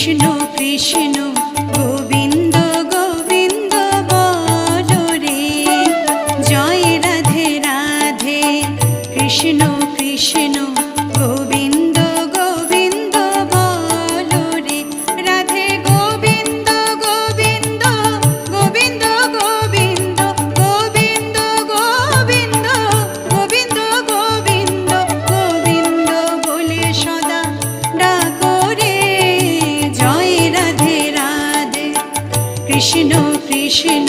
কৃষ্ণ কৃষ্ণ গোবিন্দ গোবিন্দ বলো রে, জয় রাধে রাধে। কৃষ্ণ কৃষ্ণ গোবিন্দ গোবিন্দ বলো রে, রাধে গোবিন্দ গোবিন্দ গোবিন্দ গোবিন্দ গোবিন্দ গোবিন্দ গোবিন্দ গোবিন্দ গোবিন্দ বলে সদা ডাকো রে, জয় রাধে রাধে। কৃষ্ণ কৃষ্ণ